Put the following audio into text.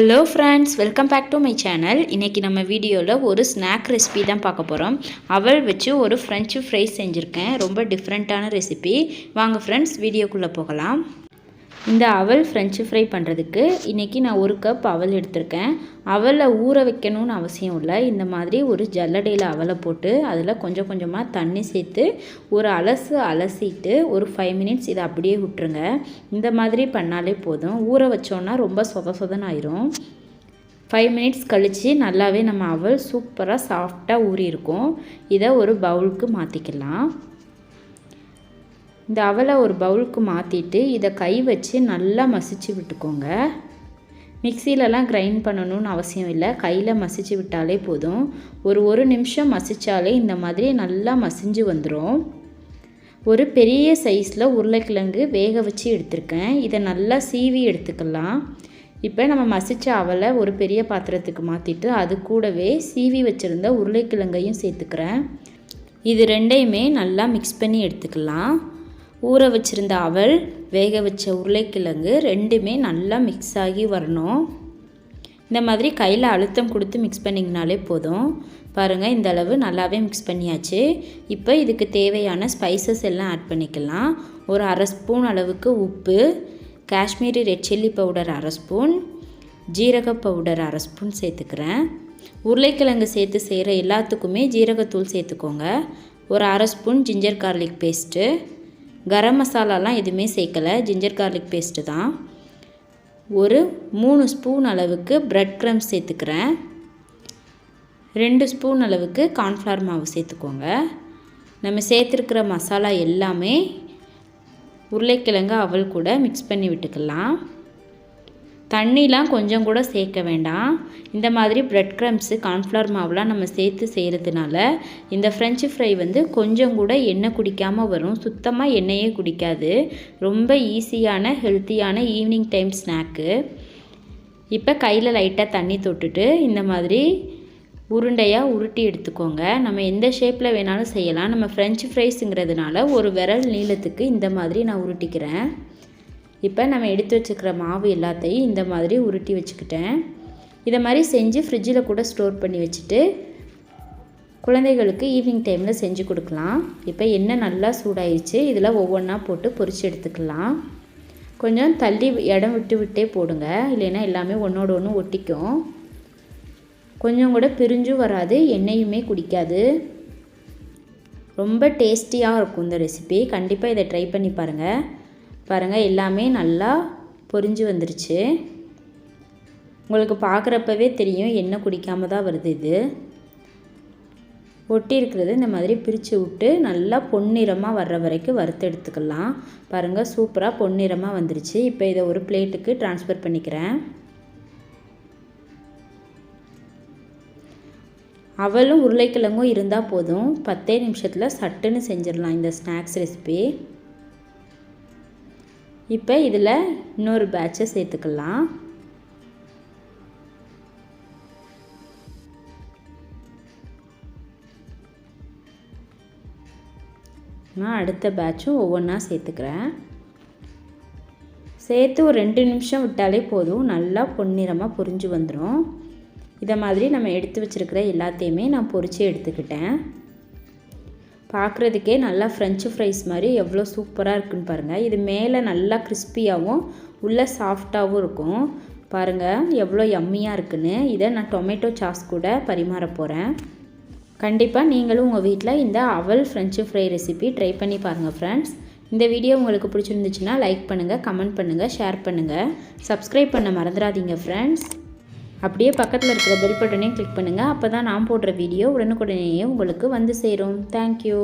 Hello friends, welcome back to my channel. இன்றைக்கி நம்ம வீடியோவில் ஒரு ஸ்நாக் ரெசிபி தான் பார்க்க போகிறோம். அவல் வச்சு ஒரு ஃப்ரெஞ்சு ஃப்ரைஸ் செஞ்சுருக்கேன். ரொம்ப டிஃப்ரெண்ட்டான ரெசிபி. வாங்க ஃப்ரெண்ட்ஸ், வீடியோக்குள்ளே போகலாம். இந்த அவல் ஃப்ரெஞ்சு ஃப்ரை பண்ணுறதுக்கு இன்றைக்கி நான் 1 கப் அவல் எடுத்திருக்கேன். அவலை ஊற வைக்கணும்னு அவசியம் இல்லை. இந்த மாதிரி ஒரு ஜல்லடையில் அவலை போட்டு அதில் கொஞ்சம் கொஞ்சமாக தண்ணி சேர்த்து ஒரு அலசிட்டு ஒரு 5 மினிட்ஸ் இதை அப்படியே விட்டுருங்க. இந்த மாதிரி பண்ணாலே போதும். ஊற வச்சோன்னா ரொம்ப சொதன்னு ஆயிரும். 5 மினிட்ஸ் கழித்து நல்லாவே நம்ம அவல் சூப்பராக சாஃப்டாக ஊறி இருக்கும். இதை ஒரு பவுலுக்கு மாற்றிக்கலாம். இந்த அவலை ஒரு பவுலுக்கு மாற்றிட்டு இதை கை வச்சு நல்லா மசிச்சு விட்டுக்கோங்க. மிக்சிலலாம் கிரைண்ட் பண்ணணும்னு அவசியம் இல்லை. கையில் மசிச்சு விட்டாலே போதும். ஒரு நிமிஷம் மசித்தாலே இந்த மாதிரி நல்லா மசிஞ்சு வந்துடும். ஒரு பெரிய சைஸில் உருளைக்கிழங்கு வேக வச்சு எடுத்திருக்கேன். இதை நல்லா சீவி எடுத்துக்கலாம். இப்போ நம்ம மசித்த அவலை ஒரு பெரிய பாத்திரத்துக்கு மாற்றிட்டு அது கூடவே சீவி வச்சுருந்த உருளைக்கிழங்கையும் சேர்த்துக்கிறேன். இது ரெண்டையுமே நல்லா மிக்ஸ் பண்ணி எடுத்துக்கலாம். ஊற வச்சுருந்த அவல், வேக வச்ச உருளைக்கிழங்கு ரெண்டுமே நல்லா மிக்ஸ் ஆகி வரணும். இந்த மாதிரி கையில் அழுத்தம் கொடுத்து மிக்ஸ் பண்ணிங்கனாலே போதும். பாருங்கள், இந்த அளவு நல்லாவே மிக்ஸ் பண்ணியாச்சு. இப்போ இதுக்கு தேவையான ஸ்பைசஸ் எல்லாம் ஆட் பண்ணிக்கலாம். ஒரு 1/2 ஸ்பூன் அளவுக்கு உப்பு, Kashmiri red chilli powder 1/2 spoon, ஜீரக பவுடர் 1/2 ஸ்பூன் சேர்த்துக்கிறேன். உருளைக்கிழங்கு சேர்த்து செய்கிற எல்லாத்துக்குமே ஜீரகத்தூள் சேர்த்துக்கோங்க. ஒரு 1/2 ஸ்பூன் ஜிஞ்சர் கார்லிக் பேஸ்ட்டு, கரம் மசாலாலாம் எதுவுமே சேர்க்கலை, ஜிஞ்சர் கார்லிக் பேஸ்ட்டு தான். ஒரு 3 ஸ்பூன் அளவுக்கு பிரெட் க்ரம்ஸ் சேர்த்துக்கிறேன். 2 ஸ்பூன் அளவுக்கு கார்ன்ஃப்ளவர் மாவு சேர்த்துக்கோங்க. நம்ம சேர்த்துருக்கிற மசாலா எல்லாமே உருளைக்கிழங்கு அவல் கூட மிக்ஸ் பண்ணி விட்டுக்கலாம். தண்ணிலாம் கொஞ்சம் கூட சேர்க்க வேண்டாம். இந்த மாதிரி பிரெட் க்ரம்ஸு, கார்ன்ஃப்ளவர் மாவுலாம் நம்ம சேர்த்து செய்கிறதுனால இந்த ஃப்ரெஞ்சு ஃப்ரை கொஞ்சம் கூட எண்ணெய் குடிக்காமல் வரும். சுத்தமாக எண்ணெயே குடிக்காது. ரொம்ப ஈஸியான ஹெல்த்தியான ஈவினிங் டைம் ஸ்நாக்கு. இப்போ கையில் லைட்டாக தண்ணி தொட்டுட்டு இந்த மாதிரி உருண்டையாக உருட்டி எடுத்துக்கோங்க. நம்ம எந்த ஷேப்பில் வேணாலும் செய்யலாம். நம்ம ஃப்ரெஞ்சு ஃப்ரைஸுங்கிறதுனால ஒரு விரல் நீளத்துக்கு இந்த மாதிரி நான் உருட்டிக்கிறேன். இப்போ நம்ம எடுத்து வச்சுக்கிற மாவு எல்லாத்தையும் இந்த மாதிரி உருட்டி வச்சுக்கிட்டேன். இதை மாதிரி செஞ்சு ஃப்ரிட்ஜில் கூட ஸ்டோர் பண்ணி வச்சுட்டு குழந்தைகளுக்கு ஈவினிங் டைமில் செஞ்சு கொடுக்கலாம். இப்போ எண்ணெய் நல்லா சூடாயிடுச்சு. இதில் ஒவ்வொன்றா போட்டு பொரிச்சு எடுத்துக்கலாம். கொஞ்சம் தள்ளி இடம் விட்டே போடுங்க, இல்லைன்னா எல்லாமே ஒன்றோட ஒன்று ஒட்டிக்கும். கொஞ்சம் கூட பிரிஞ்சும் வராது, எண்ணெயுமே குடிக்காது. ரொம்ப டேஸ்டியாக இருக்கும் இந்த ரெசிபி. கண்டிப்பாக இதை ட்ரை பண்ணி பாருங்கள், எல்லாமே நல்லா பொரிஞ்சு வந்துருச்சு. உங்களுக்கு பார்க்குறப்பவே தெரியும் எண்ணெய் குடிக்காமல் தான் வருது. இது ஒட்டி இருக்கிறது இந்த மாதிரி பிரித்து விட்டு நல்லா பொன்னிறமாக வர்ற வரைக்கும் வறுத்து எடுத்துக்கலாம். பாருங்கள், சூப்பராக பொன்னிறமாக வந்துருச்சு. இப்போ இதை ஒரு பிளேட்டுக்கு ட்ரான்ஸ்ஃபர் பண்ணிக்கிறேன். அவலும் உருளைக்கிழங்கும் இருந்தால் போதும். 10 நிமிஷத்தில் சட்டுன்னு செஞ்சிடலாம் இந்த ஸ்நாக்ஸ் ரெசிபி. இப்போ இதில் இன்னொரு பேட்சை சேர்த்துக்கலாம். நான் அடுத்த பேட்சும் ஒவ்வொன்றா சேர்த்துக்கிறேன். சேர்த்து ஒரு 2 நிமிஷம் விட்டாலே போதும். நல்லா பொன்னிறமாக பொரிஞ்சு வந்துடும். இதை மாதிரி நம்ம எடுத்து வச்சுருக்கிற எல்லாத்தையுமே நான் பொரித்து எடுத்துக்கிட்டேன். பார்க்குறதுக்கே நல்லா ஃப்ரெஞ்சு ஃப்ரைஸ் மாதிரி எவ்வளோ சூப்பராக இருக்குன்னு பாருங்கள். இது மேலே நல்லா கிறிஸ்பியாகவும் உள்ளே சாஃப்டாகவும் இருக்கும். பாருங்கள் எவ்வளோ யம்மியாக இருக்குன்னு. இதை நான் டொமேட்டோ சாஸ் கூட பரிமாற போகிறேன். கண்டிப்பாக நீங்களும் உங்கள் வீட்டில் இந்த அவல் ஃப்ரெஞ்சு ஃப்ரை ரெசிபி ட்ரை பண்ணி பாருங்கள் ஃப்ரெண்ட்ஸ். இந்த வீடியோ உங்களுக்கு பிடிச்சிருந்துச்சுன்னா லைக் பண்ணுங்கள், கமெண்ட் பண்ணுங்கள், ஷேர் பண்ணுங்கள். சப்ஸ்கிரைப் பண்ண மறந்துடாதீங்க ஃப்ரெண்ட்ஸ். அப்படியே பக்கத்தில் இருக்கிற பெல் பட்டனையும் கிளிக் பண்ணுங்கள். அப்போ தான் நான் போடுற வீடியோ உடனுக்குடனேயே உங்களுக்கு வந்து சேரும். தேங்க்யூ.